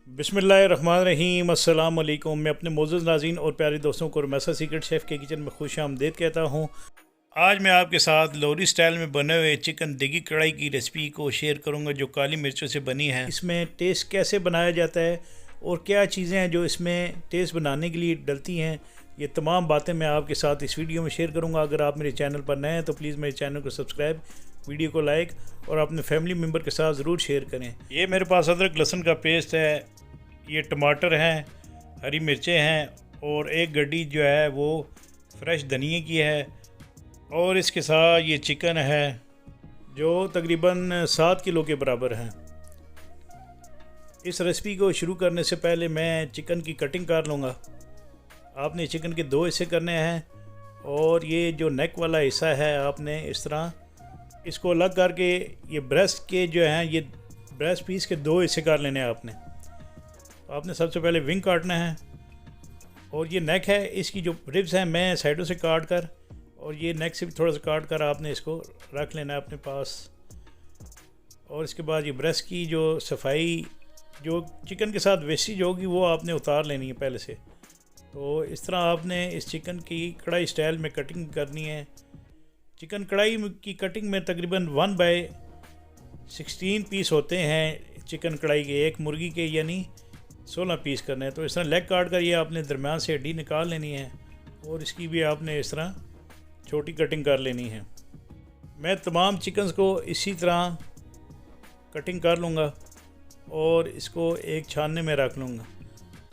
बिस्मिल्लाहिर्रहमानिर्रहीम अस्सलाम वालेकुम। मैं अपने मोअज़्ज़ज़ नाज़रीन और प्यारे दोस्तों को रमेसा सीक्रेट शेफ़ के किचन में खुश आमदीद कहता हूँ। आज मैं आपके साथ लोरी स्टाइल में बने हुए चिकन देगी कढ़ाई की रेसिपी को शेयर करूँगा जो काली मिर्चों से बनी है। इसमें टेस्ट कैसे बनाया जाता है और क्या चीज़ें हैं जो इसमें टेस्ट बनाने के लिए डलती हैं, ये तमाम बातें मैं आपके साथ इस वीडियो में शेयर करूंगा। अगर आप मेरे चैनल पर नए हैं तो प्लीज़ मेरे चैनल को सब्सक्राइब, वीडियो को लाइक और अपने फैमिली मेम्बर के साथ ज़रूर शेयर करें। ये मेरे पास अदरक लहसुन का पेस्ट है, ये टमाटर हैं, हरी मिर्चें हैं और एक गड्डी जो है वो फ्रेश धनिए की है और इसके साथ ये चिकन है जो तकरीबन 7 किलो के बराबर है। इस रेसिपी को शुरू करने से पहले मैं चिकन की कटिंग कर लूँगा। आपने चिकन के 2 हिस्से करने हैं और ये जो नेक वाला हिस्सा है आपने इस तरह इसको अलग करके ये ब्रेस्ट के जो हैं ये ब्रेस्ट पीस के 2 हिस्से कर लेने हैं आपने सबसे पहले विंग काटना है और ये नेक है, इसकी जो रिब्स हैं मैं साइडों से काट कर और ये नेक से भी थोड़ा सा काट कर आपने इसको रख लेना है अपने पास। और इसके बाद ये ब्रेस्ट की जो सफाई जो चिकन के साथ वेस्टेज होगी वो आपने उतार लेनी है पहले से। तो इस तरह आपने इस चिकन की कढ़ाई स्टाइल में कटिंग करनी है। चिकन कढ़ाई की कटिंग में तकरीबन 1/16 पीस होते हैं चिकन कढ़ाई के, एक मुर्गी के यानी 16 पीस करने हैं। तो इस तरह लेग काट कर ये आपने दरम्यान से हड्डी निकाल लेनी है और इसकी भी आपने इस तरह छोटी कटिंग कर लेनी है। मैं तमाम चिकन्स को इसी तरह कटिंग कर लूँगा और इसको एक छानने में रख लूँगा।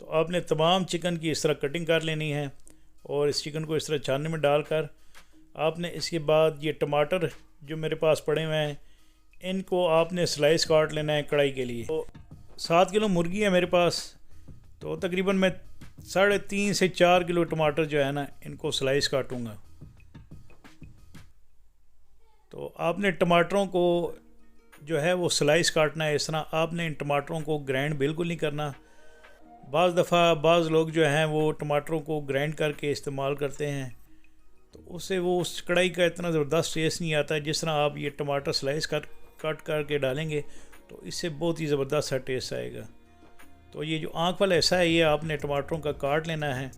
तो आपने तमाम चिकन की इस तरह कटिंग कर लेनी है और इस चिकन को इस तरह छानने में डालकर आपने इसके बाद ये टमाटर जो मेरे पास पड़े हुए हैं इनको आपने स्लाइस काट लेना है कढ़ाई के लिए। तो 7 किलो मुर्गी है मेरे पास, तो तकरीबन मैं 3.5 से 4 किलो टमाटर जो है ना इनको स्लाइस काटूँगा। तो आपने टमाटरों को जो है वो स्लाइस काटना है इस तरह। आपने इन टमाटरों को ग्राइंड बिल्कुल नहीं करना। बाज़ दफ़ा बाज़ लोग जो हैं वो टमाटरों को ग्राइंड करके इस्तेमाल करते हैं तो उससे वो उस कढ़ाई का इतना ज़बरदस्त टेस्ट नहीं आता है। जिस तरह आप ये टमाटर स्लाइस कट करके डालेंगे तो इससे बहुत ही ज़बरदस्त सा टेस्ट आएगा। तो ये जो आँख वाला हिस्सा है ये आपने टमाटरों का काट लेना है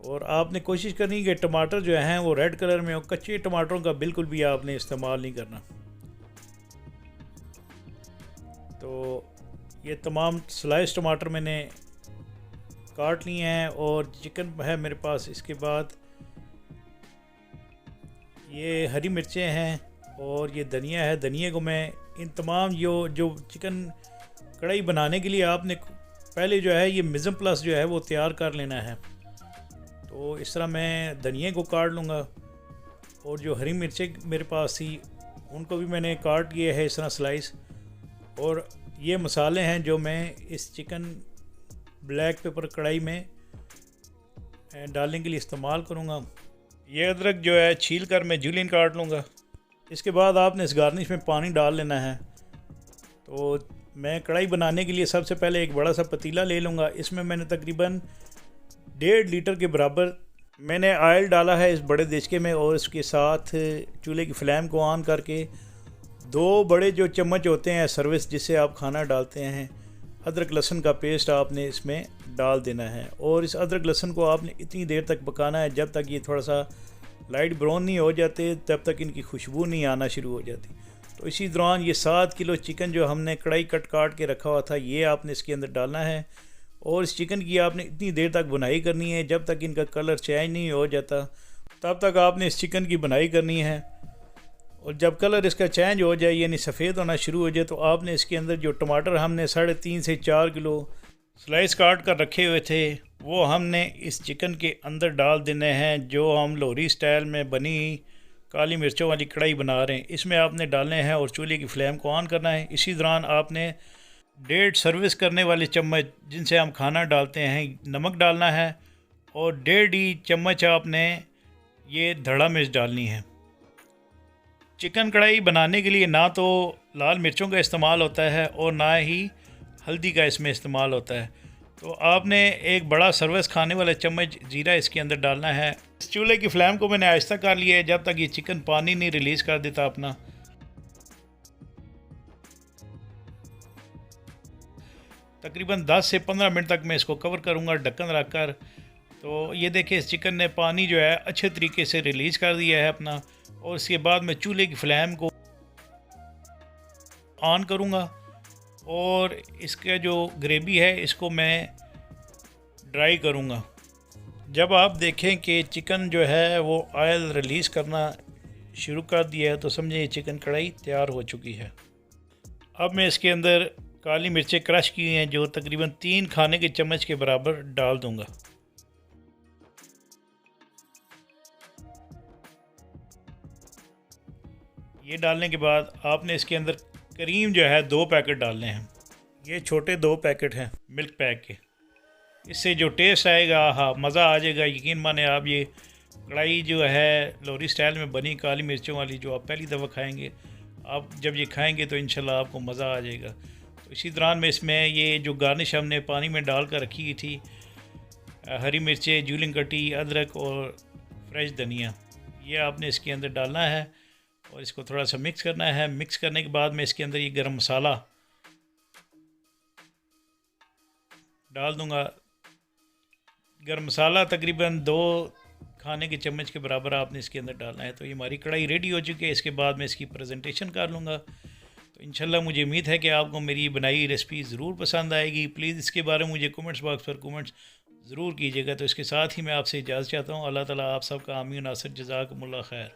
और आपने कोशिश करनी है कि टमाटर जो हैं वो रेड कलर में हो। कच्चे टमाटरों का बिल्कुल भी आपने इस्तेमाल नहीं करना। तो ये तमाम स्लाइस टमाटर मैंने काट लिए हैं और चिकन है मेरे पास। इसके बाद ये हरी मिर्चें हैं और ये धनिया है। धनिया को मैं इन तमाम जो चिकन कढ़ाई बनाने के लिए आपने पहले जो है ये मिज़म प्लस जो है वो तैयार कर लेना है। तो इस तरह मैं धनिया को काट लूँगा और जो हरी मिर्चें मेरे पास थी उनको भी मैंने काट किया है इस तरह स्लाइस। और ये मसाले हैं जो मैं इस चिकन ब्लैक पेपर कढ़ाई में डालने के लिए इस्तेमाल करूँगा। ये अदरक जो है छील कर मैं जूलियन काट लूँगा। इसके बाद आपने इस गार्निश में पानी डाल लेना है। तो मैं कढ़ाई बनाने के लिए सबसे पहले एक बड़ा सा पतीला ले लूँगा। इसमें मैंने तकरीबन 1.5 लीटर के बराबर मैंने ऑयल डाला है इस बड़े देचके में और इसके साथ चूल्हे की फ्लेम को ऑन करके 2 बड़े जो चम्मच होते हैं सर्विस जिससे आप खाना डालते हैं अदरक लहसुन का पेस्ट आपने इसमें डाल देना है। और इस अदरक लहसुन को आपने इतनी देर तक पकाना है जब तक ये थोड़ा सा लाइट ब्राउन नहीं हो जाते, तब तक इनकी खुशबू नहीं आना शुरू हो जाती। तो इसी दौरान ये 7 किलो चिकन जो हमने कढ़ाई काट के रखा हुआ था ये आपने इसके अंदर डालना है और इस चिकन की आपने इतनी देर तक बुनाई करनी है जब तक इनका कलर चेंज नहीं हो जाता, तब तक आपने इस चिकन की बुनाई करनी है। और जब कलर इसका चेंज हो जाए यानी सफ़ेद होना शुरू हो जाए तो आपने इसके अंदर जो टमाटर हमने 3.5 से 4 किलो स्लाइस काट कर रखे हुए थे वो हमने इस चिकन के अंदर डाल देने हैं जो हम लोरी स्टाइल में बनी काली मिर्चों वाली कढ़ाई बना रहे हैं। इसमें आपने डालने हैं और चूल्हे की फ्लेम को ऑन करना है। इसी दौरान आपने 1.5 सर्विस करने वाले चम्मच जिनसे हम खाना डालते हैं नमक डालना है और 1.5 ही चम्मच आपने ये धड़ा मिर्च डालनी है। चिकन कढ़ाई बनाने के लिए ना तो लाल मिर्चों का इस्तेमाल होता है और ना ही हल्दी का इसमें इस्तेमाल होता है। तो आपने एक बड़ा सर्विस खाने वाला चम्मच जीरा इसके अंदर डालना है। इस चूल्हे की फ्लेम को मैंने आहिस्ता कर लिया है जब तक ये चिकन पानी नहीं रिलीज़ कर देता अपना। तकरीबन 10 से 15 मिनट तक मैं इसको कवर करूँगा ढक्कन रख कर। तो ये देखिए इस चिकन ने पानी जो है अच्छे तरीके से रिलीज़ कर दिया है अपना। और इसके बाद मैं चूल्हे की फ्लेम को ऑन करूँगा और इसका जो ग्रेवी है इसको मैं ड्राई करूँगा। जब आप देखें कि चिकन जो है वो ऑयल रिलीज़ करना शुरू कर दिया है तो समझे ये चिकन कढ़ाई तैयार हो चुकी है। अब मैं इसके अंदर काली मिर्चें क्रश की हैं जो तकरीबन 3 खाने के चम्मच के बराबर डाल दूँगा। ये डालने के बाद आपने इसके अंदर करीम जो है 2 पैकेट डालने हैं। ये छोटे 2 पैकेट हैं मिल्क पैक के। इससे जो टेस्ट आएगा, हाँ मज़ा आ जाएगा। यकीन माने आप ये कढ़ाई जो है लोरी स्टाइल में बनी काली मिर्चों वाली जो आप पहली दफ़ा खाएंगे, आप जब ये खाएंगे तो इंशाल्लाह आपको मज़ा आ जाएगा। तो इसी दौरान में इसमें ये जो गार्निश हमने पानी में डाल कर रखी थी, हरी मिर्चें जूलिंग कटी, अदरक और फ्रेश धनिया, ये आपने इसके अंदर डालना है और इसको थोड़ा सा मिक्स करना है। मिक्स करने के बाद मैं इसके अंदर ये गरम मसाला डाल दूँगा। गरम मसाला तकरीबन 2 खाने के चम्मच के बराबर आपने इसके अंदर डालना है। तो ये हमारी कढ़ाई रेडी हो चुकी है। इसके बाद मैं इसकी प्रेजेंटेशन कर लूँगा। तो इंशाल्लाह मुझे उम्मीद है कि आपको मेरी बनाई रेसिपी ज़रूर पसंद आएगी। प्लीज़ इसके बारे में मुझे कमेंट्स बॉक्स पर कमेंट्स ज़रूर कीजिएगा। तो इसके साथ ही मैं आपसे इजाज़त चाहता हूँ। अल्लाह ताला आप सबका आमीन नासिर, जज़ाकुमुल्लाह खैर।